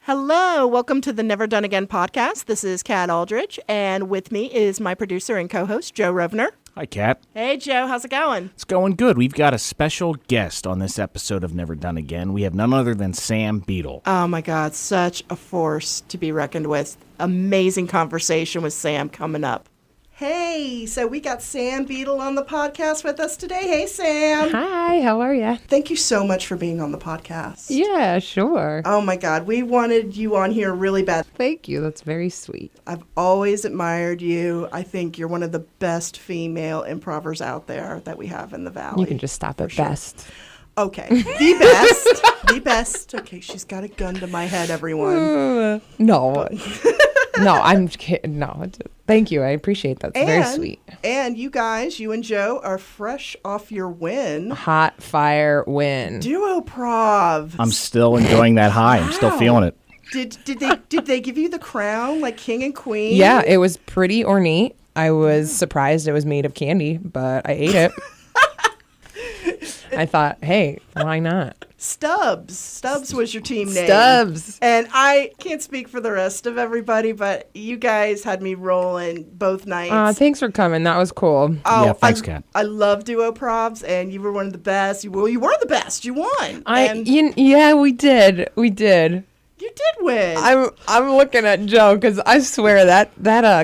Hello, welcome to the Never Done Again podcast. This is Kat Aldridge, and with me is my producer and co-host, Joe Rovner. Hi, Kat. Hey, Joe. How's it going? It's going good. We've got a special guest on this episode of Never Done Again. We have none other than Sam Beedle. Oh, my God. Such a force to be reckoned with. Amazing conversation with Sam coming up. Hey, so we got Sam Beedle on the podcast with us today. Hey, Sam. Hi, how are you? Thank you so much for being on the podcast. Yeah, sure. Oh, my God. We wanted you on here really bad. Thank you. That's very sweet. I've always admired you. I think you're one of the best female improvers out there that we have in the Valley. You can just stop at best. Okay. The best. The best. Okay, she's got a gun to my head, everyone. No. No, I'm kidding. No. Thank you. I appreciate that. It's very sweet. And you guys, you and Joe, are fresh off your win. Hot fire win. Duo prov. I'm still enjoying that high. I'm still feeling it. Did they give you the crown like king and queen? Yeah, it was pretty ornate. I was surprised it was made of candy, but I ate it. I thought, hey, why not? Stubbs was your team name. Stubbs. And I can't speak for the rest of everybody, but you guys had me rolling both nights. Thanks for coming. That was cool. Oh, yeah, thanks, Kat. I love duo provs, and you were one of the best. You were the best. You won. Yeah, we did. You did win. I'm looking at Joe because I swear that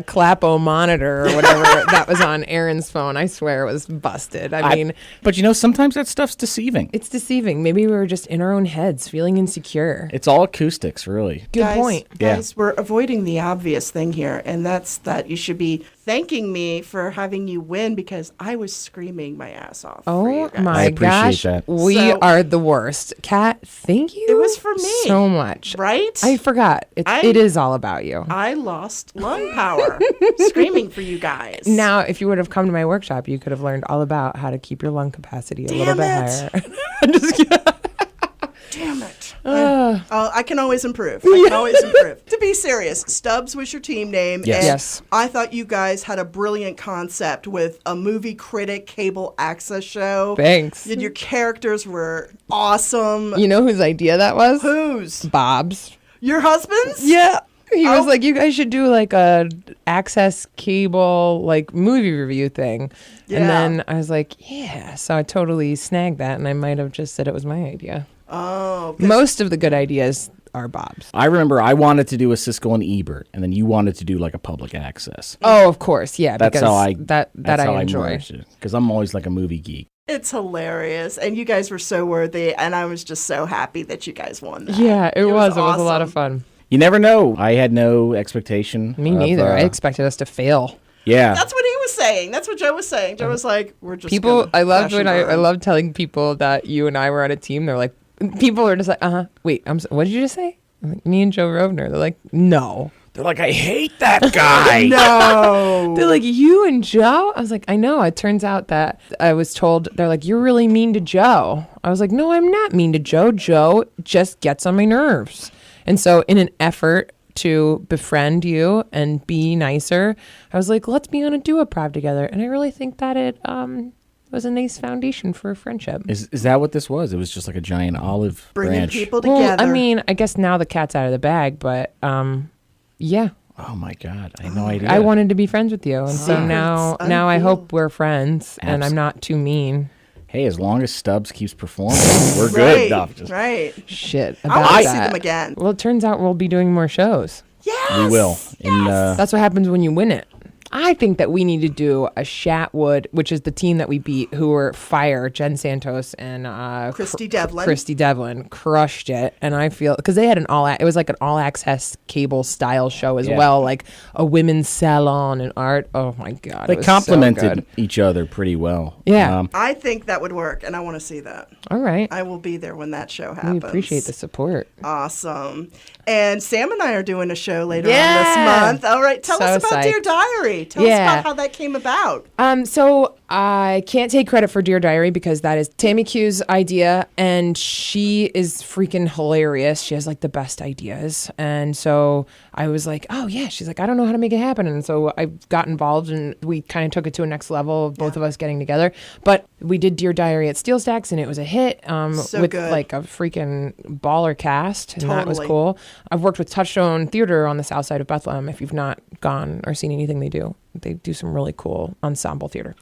Clapo monitor or whatever that was on Aaron's phone, I swear it was busted. I mean, but you know, sometimes that stuff's deceiving. it's deceiving. Maybe we were just in our own heads, feeling insecure. It's all acoustics, really. Good point. Guys, we're avoiding the obvious thing here, and that's that you should be thanking me for having you win because I was screaming my ass off. For you Oh guys. my I appreciate gosh, that. we are the worst. Kat, thank you. It was for me. so much. Right? I forgot. It is all about you. I lost lung power screaming for you guys. Now, if you would have come to my workshop, you could have learned all about how to keep your lung capacity a little bit higher. I'm just kidding. Damn it. I can always improve. I can always improve. To be serious, Stubbs was your team name. Yes. And Yes. I thought you guys had a brilliant concept with a movie critic cable access show. Thanks. And your characters were awesome. You know whose idea that was? Whose? Bob's. Your husband's? Yeah. He Oh. was like, you guys should do like a access cable like movie review thing. Yeah. And then I was like, yeah. So I totally snagged that and I might have just said it was my idea. Oh. Most of the good ideas are Bob's. I remember I wanted to do a Siskel and Ebert, and then you wanted to do like a public access. Oh, of course. Yeah. That's because how I that I enjoy. Because I'm always like a movie geek. It's hilarious. And you guys were so worthy. And I was just so happy that you guys won that. Yeah, it was. It was a lot awesome. of fun. You never know. I had no expectation. Me of, neither. I expected us to fail. Yeah. That's what he was saying. That's what Joe was saying. Joe was like, we're just People, gonna I loved crash when and I burn. love telling people that you and I were on a team. They're like, people are just like, wait, what did you just say? I'm like, me and Joe Rovner. They're like, no. They're like, I hate that guy. No. They're like, you and Joe? I was like, I know. It turns out that I was told, they're like, you're really mean to Joe. I was like, no, I'm not mean to Joe. Joe just gets on my nerves. And so in an effort to befriend you and be nicer, I was like, let's be on a duo prov together. And I really think that it was a nice foundation for a friendship. Is that what this was? It was just like a giant olive Bringing branch. people Well, together. I mean, I guess now the cat's out of the bag, but yeah. Oh my God. I had no idea. I wanted to be friends with you. And so Secrets now I unveiled. hope we're friends and I'm not too mean. Hey, as long as Stubbs keeps performing, we're right, good. No, just- right. Shit. I About want to that. see them again. Well, it turns out we'll be doing more shows. Yes. We will. And, That's what happens when you win it. I think that we need to do a Shatwood, which is the team that we beat, who were fire. Jen Santos and Christy Devlin. Christy Devlin crushed it, and I feel because they had it was like an all access cable style show as Yeah. well, like a women's salon and art. Oh my god, they it was so complemented good. each other pretty well. Yeah. I think that would work, and I want to see that. All right, I will be there when that show we happens. appreciate the support. Awesome. And Sam and I are doing a show later on Yeah. this month. All right, tell So us about psyched. Dear Diary. Tell us Yeah. about how that came about. So I can't take credit for Dear Diary because that is Tammy Q's idea, and she is freaking hilarious. She has like the best ideas. And so I was like, oh yeah, she's like, I don't know how to make it happen. And so I got involved and we kind of took it to a next level of both of us getting together. But we did Dear Diary at Steel Stacks and it was a hit with good. like a freaking baller cast. And that was Totally. cool. I've worked with Touchstone Theater on the south side of Bethlehem. If you've not gone or seen anything they do some really cool ensemble theater,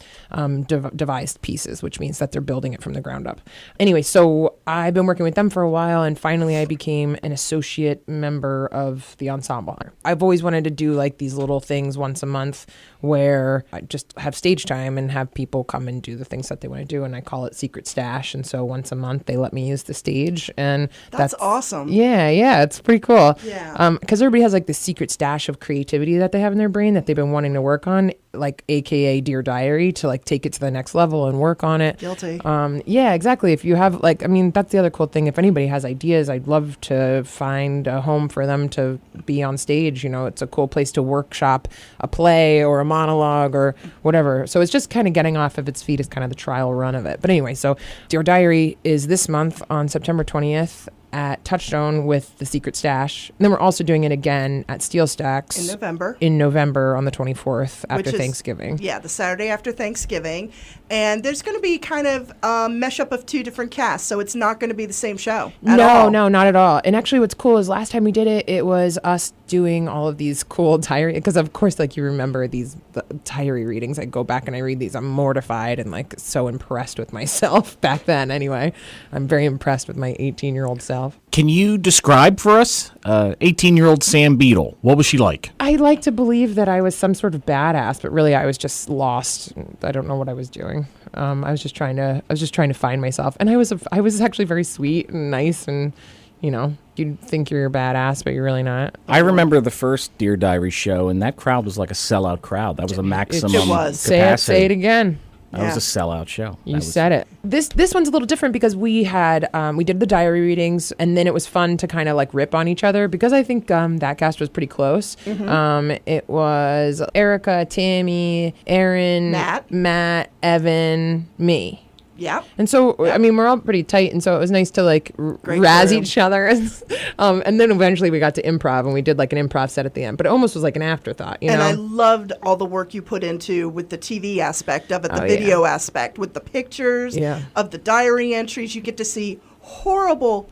devised pieces, which means that they're building it from the ground up. Anyway, so I've been working with them for a while, and finally I became an associate member of the ensemble. I've always wanted to do like these little things once a month where I just have stage time and have people come and do the things that they want to do, and I call it Secret Stash. And so once a month they let me use the stage, and That's awesome. Yeah, it's pretty cool. Yeah. Because everybody has like this secret stash of creativity that they have in their brain that they've been wanting to work on, like AKA Dear Diary, to like take it to the next level and work on it. Guilty. Yeah, exactly. If you have like, I mean, that's the other cool thing. If anybody has ideas, I'd love to find a home for them to be on stage. You know, it's a cool place to workshop a play or a monologue or whatever. So it's just kind of getting off of its feet is kind of the trial run of it. But anyway, so Dear Diary is this month on September 20th at Touchstone with the Secret Stash. And then we're also doing it again at Steel Stacks in November on the 24th after Thanksgiving. Yeah, the Saturday after Thanksgiving. And there's going to be kind of a mesh up of two different casts, so it's not going to be the same show at all. No, not at all. And actually what's cool is last time we did it, it was us doing all of these cool diary, because of course, like you remember the diary readings. I go back and I read these. I'm mortified and like so impressed with myself back then. Anyway, I'm very impressed with my 18-year-old self. Can you describe for us 18-year-old Sam Beedle? What was she like? I like to believe that I was some sort of badass, but really I was just lost. I don't know what I was doing. I was just trying to find myself, and I was actually very sweet and nice, and you know, you'd think you're a badass, but you're really not. I remember the first Dear Diary show, and that crowd was like a sellout crowd. That was a maximum It was. capacity. Say it again. That was a sellout show. You said it. This one's a little different because we did the diary readings, and then it was fun to kind of like rip on each other because I think that cast was pretty close. Mm-hmm. It was Erica, Tammy, Aaron, Matt, Evan, me. Yeah. And so, I mean, we're all pretty tight, and so it was nice to like razz each other. And then eventually we got to improv, and we did like an improv set at the end, but it almost was like an afterthought, you know? And I loved all the work you put into with the TV aspect of it, the video aspect, with the pictures of the diary entries. You get to see horrible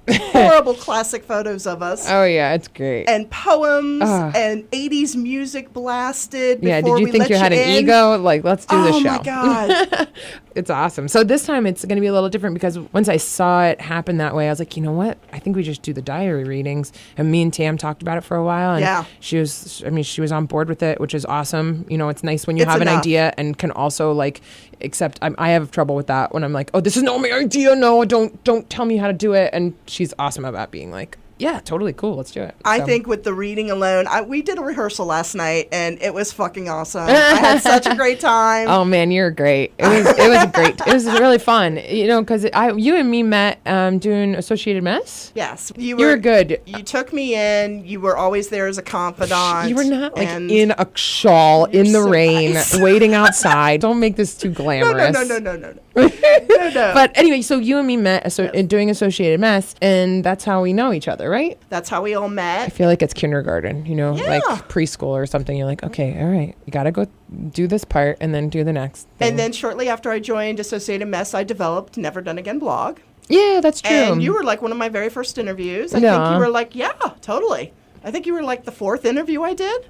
classic photos of us. Oh yeah, it's great. And poems and 80s music blasted before did you we think let you had an in. ego? Like, let's do this show. Oh my God. It's awesome. So this time it's going to be a little different because once I saw it happen that way, I was like, you know what? I think we just do the diary readings. And me and Tam talked about it for a while. And she was on board with it, which is awesome. You know, it's nice when you have an idea and can also like accept. I have trouble with that when I'm like, oh, this is not my idea. No, don't tell me how to do it. And she's awesome about being like, yeah, totally cool. Let's do it. I think with the reading alone, we did a rehearsal last night, and it was fucking awesome. I had such a great time. Oh man, you're great. It was great. It was really fun. You know, because you and me met doing Associated Mess. Yes, you were good. You took me in. You were always there as a confidant. You were not like in a shawl in the rain, waiting outside. Don't make this too glamorous. No. But anyway, so you and me met doing Associated Mess, and that's how we know each other. Right? That's how we all met. I feel like it's kindergarten, you know, like preschool or something. You're like, okay, all right, you got to go do this part and then do the next thing. And then shortly after I joined Associated Mess, I developed Never Done Again blog. Yeah, that's true. And you were like one of my very first interviews. I think you were like, yeah, totally. I think you were like the fourth interview I did.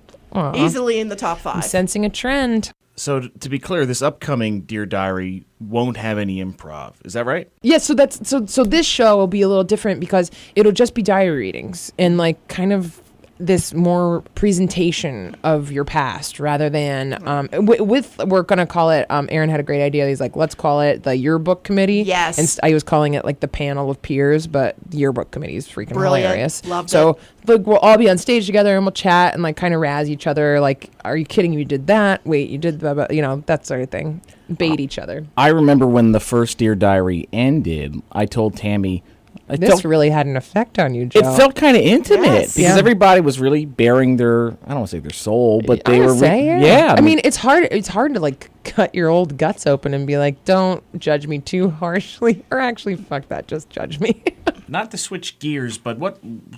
Easily in the top 5. I'm sensing a trend. So to be clear, this upcoming Dear Diary won't have any improv. Is that right? Yeah, so this show will be a little different because it'll just be diary readings and like kind of this more presentation of your past rather than we're gonna call it Aaron had a great idea. He's like, let's call it the yearbook committee. Yes. And I was calling it like the panel of peers, but yearbook committee is freaking hilarious. Loved so it. Look, we'll all be on stage together and we'll chat and like kind of razz each other. Like, are you kidding? You did that? Wait, you did blah, blah, you know, that sort of thing. Bait each other. I remember when the first Dear Diary ended, I told Tammy, this really had an effect on you, Joe. It felt kind of intimate because Yeah. everybody was really bearing their, I don't want to say their soul, but they were, I mean, it's hard to like cut your old guts open and be like, don't judge me too harshly, or actually, fuck that, just judge me. Not to switch gears, but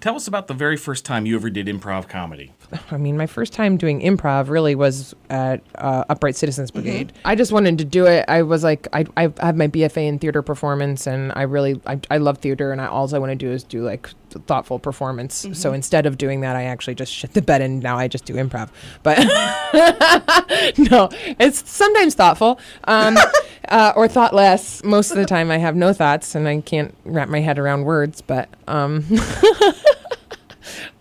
tell us about the very first time you ever did improv comedy. I mean, my first time doing improv really was at Upright Citizens Brigade. Mm-hmm. I just wanted to do it. I was like, I have my BFA in theater performance, and I love theater, and all I want to do is do like thoughtful performance. Mm-hmm. So instead of doing that, I actually just shit the bed, and now I just do improv. But no, it's sometimes thoughtful or thoughtless. Most of the time, I have no thoughts, and I can't wrap my head around words. But so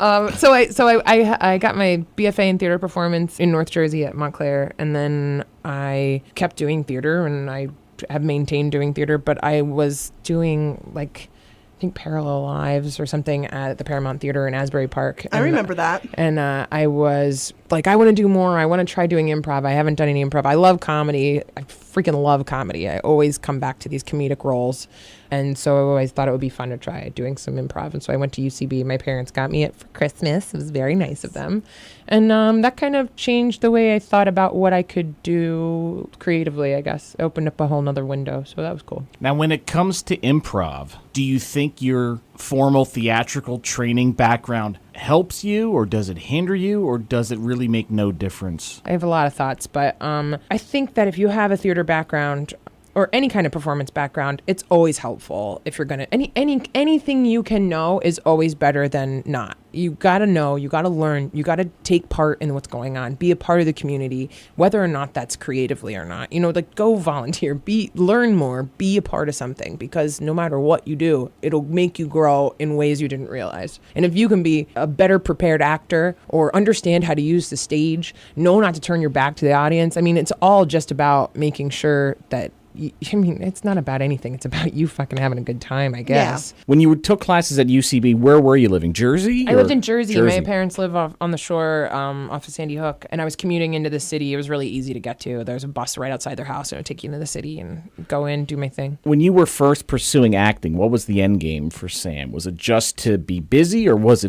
I got my BFA in theater performance in North Jersey at Montclair, and then I kept doing theater, and I have maintained doing theater, but I was doing like, I think Parallel Lives or something at the Paramount Theater in Asbury Park. I remember that. And I was like, I want to do more. I want to try doing improv. I haven't done any improv. I love comedy. I freaking love comedy. I always come back to these comedic roles. And so I always thought it would be fun to try doing some improv. And so I went to UCB. My parents got me it for Christmas. It was very nice of them. And that kind of changed the way I thought about what I could do creatively, I guess. It opened up a whole nother window. So that was cool. Now, when it comes to improv, do you think your formal theatrical training background helps you, or does it hinder you, or does it really make no difference? I have a lot of thoughts, but I think that if you have a theater background or any kind of performance background, it's always helpful. If you're gonna anything you can know is always better than not. You gotta know, you gotta learn, you gotta take part in what's going on, be a part of the community, whether or not that's creatively or not. You know, like, go volunteer, learn more, be a part of something, because no matter what you do, it'll make you grow in ways you didn't realize. And if you can be a better prepared actor, or understand how to use the stage, know not to turn your back to the audience, I mean, it's all just about making sure that it's not about anything. It's about you fucking having a good time, I guess. Yeah. When you took classes at UCB, where were you living? Jersey? I lived in Jersey. My parents live on the shore off of Sandy Hook, and I was commuting into the city. It was really easy to get to. There was a bus right outside their house, and it would take you into the city and go in, do my thing. When you were first pursuing acting, what was the end game for Sam? Was it just to be busy, or was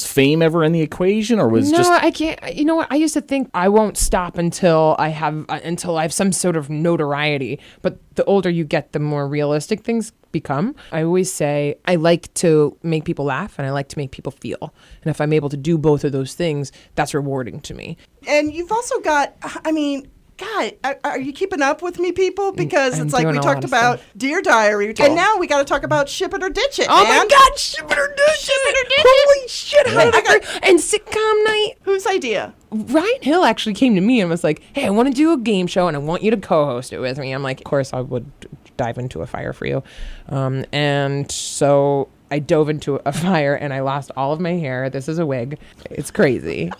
fame ever in the equation, or was just... No, I can't. You know what? I used to think I won't stop until I have some sort of notoriety. But the older you get, the more realistic things become. I always say I like to make people laugh, and I like to make people feel. And if I'm able to do both of those things, that's rewarding to me. And you've also got, I mean, God, are you keeping up with me, people? Because it's like we talked about Dear Diary, and now we got to talk about Ship It or Ditch It. Oh my God, Ship It or Ditch It! Holy shit! How did I got and sitcom night? Whose idea? Ryan Hill actually came to me and was like, "Hey, I want to do a game show, and I want you to co-host it with me." I'm like, "Of course, I would dive into a fire for you," and so I dove into a fire, and I lost all of my hair. This is a wig. It's crazy.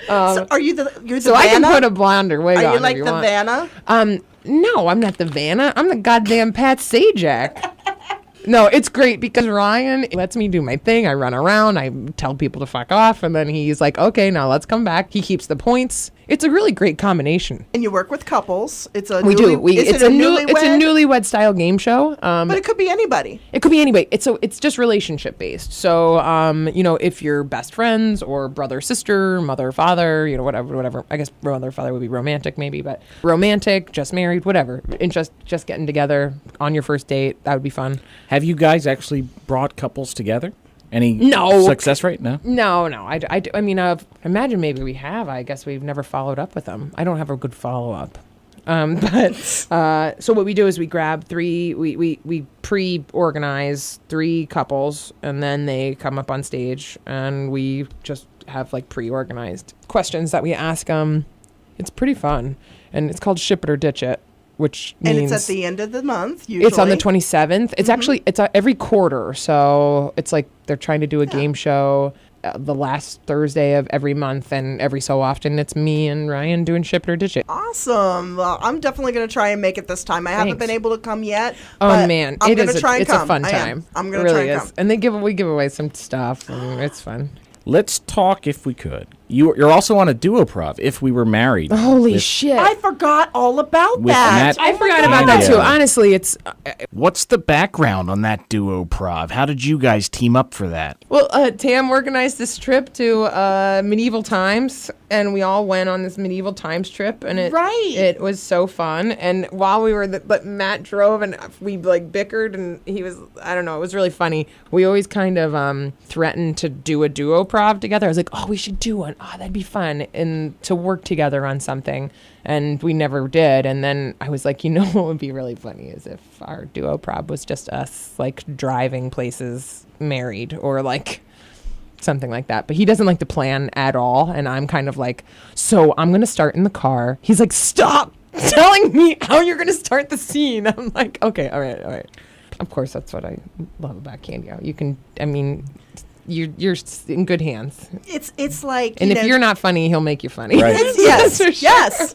So are you're the so Vanna? I can put a blonder wig on. Are you like if you the want. Vanna? No, I'm not the Vanna. I'm the goddamn Pat Sajak. No, it's great because Ryan lets me do my thing. I run around, I tell people to fuck off, and then he's like, okay, now let's come back. He keeps the points. It's a really great combination. And you work with couples. It's a it's a newlywed style game show. But it could be anybody. It could be anybody. It's just relationship based. So if you're best friends or brother, sister, mother, father, whatever. I guess mother, father would be romantic maybe, but romantic, just married, whatever. And just getting together on your first date, that would be fun. Have you guys actually brought couples together? Any success rate? No. I mean, imagine maybe we have. I guess we've never followed up with them. I don't have a good follow up. So what we do is we grab we pre-organize 3 couples, and then they come up on stage, and we just have like pre-organized questions that we ask them. It's pretty fun, and it's called Ship It or Ditch It. Which means, and it's at the end of the month, usually. It's on the 27th. It's actually, it's every quarter. So it's like they're trying to do a game show the last Thursday of every month. And every so often, it's me and Ryan doing Ship It or Ditch It. Awesome. Well, I'm definitely going to try and make it this time. I haven't been able to come yet. Oh, man. I'm going to try and come. It's a fun time. I'm going to try and come. And we give away some stuff. And it's fun. Let's talk, if we could, You're also on a duo-prov, If We Were Married. Holy with- shit. I forgot all about With that. Matt- I forgot about that too. Honestly, it's What's the background on that duo-prov? How did you guys team up for that? well, Tam organized this trip to medieval times, and we all went on this medieval times trip, and it was so fun. And while we were, but Matt drove, and we like bickered, and he was, I don't know, it was really funny. We always kind of threatened to do a duo prov together. I was like, oh, we should do one. Oh, that'd be fun, and to work together on something. And we never did. And then I was like, you know what would be really funny is if our duo prov was just us like driving places married or like something like that. But he doesn't like to plan at all. And I'm kind of like, so I'm going to start in the car. He's like, stop telling me how you're going to start the scene. I'm like, okay, all right. Of course, that's what I love about Candy. You can, I mean, you're in good hands. It's like, and if you're not funny, he'll make you funny. Right. yes, For sure. yes.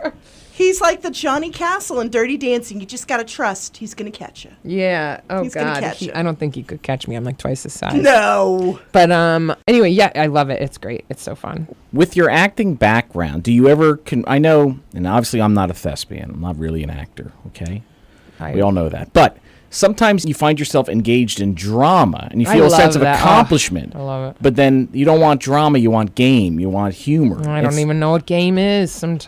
He's like the Johnny Castle in Dirty Dancing. You just got to trust he's going to catch you. Yeah. Oh He's gonna God. catch you. I don't think he could catch me. I'm like twice his size. No. But anyway, yeah, I love it. It's great. It's so fun. With your acting background, do you ever I know, and obviously I'm not a thespian. I'm not really an actor, okay? We all know that. But sometimes you find yourself engaged in drama and you feel a sense of accomplishment. I love it. But then you don't want drama, you want game, you want humor. I don't even know what game is. I'm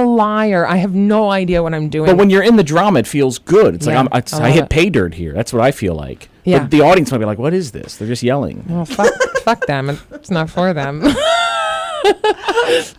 a liar. I have no idea what I'm doing. But when you're in the drama, it feels good. It's Yeah, like I I love hit it. pay dirt here. That's what I feel like. Yeah. But the audience might be like, what is this? They're just yelling. Well, fuck them. It's not for them.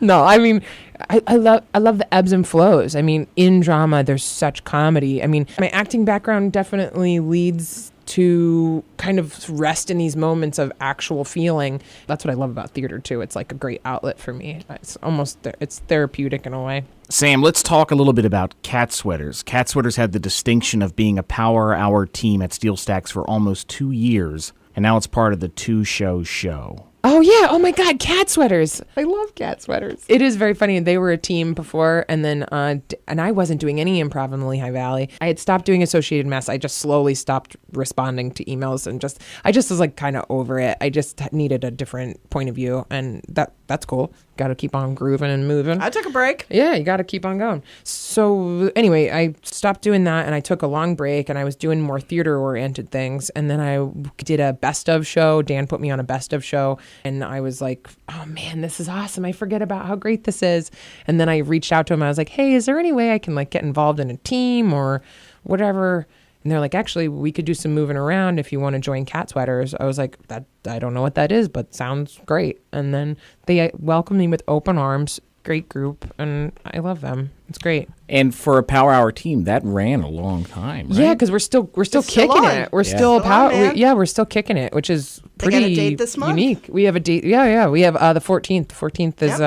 No, I mean, I love the ebbs and flows. I mean, in drama, there's such comedy. I mean, my acting background definitely leads to kind of rest in these moments of actual feeling. That's what I love about theater too. It's like a great outlet for me. It's therapeutic in a way. Sam, let's talk a little bit about Cat Sweaters. Cat Sweaters had the distinction of being a Power Hour team at Steel Stacks for almost 2 years, and now it's part of the two-show show. Oh, yeah. Oh, my God. Cat sweaters. I love cat sweaters. It is very funny. They were a team before, and then and I wasn't doing any improv in the Lehigh Valley. I had stopped doing Associated Mess. I just slowly stopped responding to emails and I just was like kind of over it. I just needed a different point of view, and that's cool. Got to keep on grooving and moving. I took a break. Yeah, you got to keep on going. So anyway, I stopped doing that and I took a long break and I was doing more theater-oriented things. And then I did a best of show. Dan put me on a best of show and I was like, oh man, this is awesome. I forget about how great this is. And then I reached out to him. I was like, hey, is there any way I can like get involved in a team or whatever? And they're like, actually, we could do some moving around if you want to join Cat Sweaters. I was like, I don't know what that is, but sounds great. And then they welcomed me with open arms. Great group, and I love them. It's great. And for a Power Hour team, that ran a long time, right? Yeah, because we're still kicking on. it. We're Yeah. still Still on, man. we're still kicking it, which is They got a pretty date this month? unique. We have a date. Yeah. We have the 14th. 14th is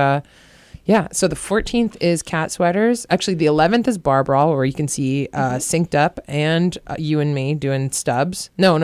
yeah. So the 14th is Cat Sweaters. Actually, the 11th is Bar Brawl, where you can see Synced Up and you and me doing stubs. No.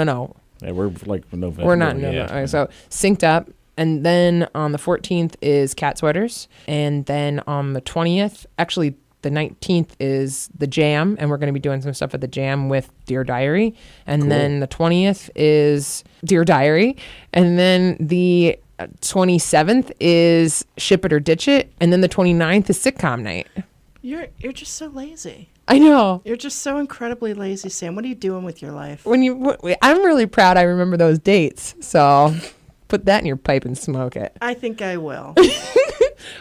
Yeah, we're like November. We're not. Yeah. No. Okay, so Synced Up. And then on the 14th is Cat Sweaters. And then on the 20th, actually the 19th is the Jam. And we're going to be doing some stuff at the Jam with Dear Diary. And then the 20th is Dear Diary. And then the 27th is Ship It or Ditch It. And then the 29th is Sitcom Night. You're just so lazy. I know. You're just so incredibly lazy, Sam. What are you doing with your life? I'm really proud I remember those dates. So put that in your pipe and smoke it. I think I will.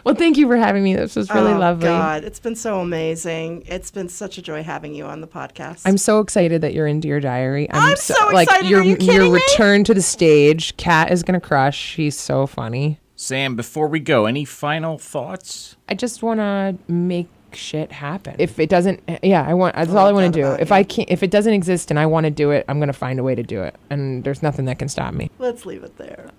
Well, thank you for having me. This was really lovely. God, it's been so amazing. It's been such a joy having you on the podcast. I'm so excited that you're in Dear Diary. I'm so excited. Your Are you kidding me? return to the stage. Kat is gonna crush. She's so funny. Sam, before we go, any final thoughts? I just want to make shit happen. If it doesn't, that's all I want to do. If it doesn't exist and I want to do it, I'm gonna find a way to do it. And there's nothing that can stop me. Let's leave it there.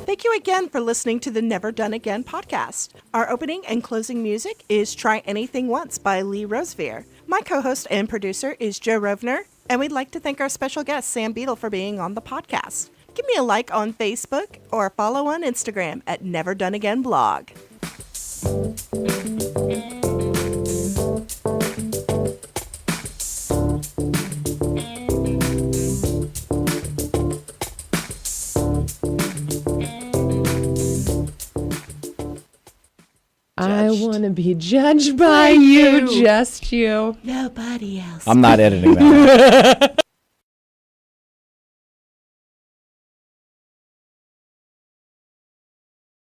Thank you again for listening to the Never Done Again podcast. Our opening and closing music is Try Anything Once by Lee Rosevear. My co-host and producer is Joe Rovner, and we'd like to thank our special guest, Sam Beedle, for being on the podcast. Give me a like on Facebook or follow on Instagram at Never Done Again Blog. I want to be judged by you, just you. Nobody else. I'm not editing that.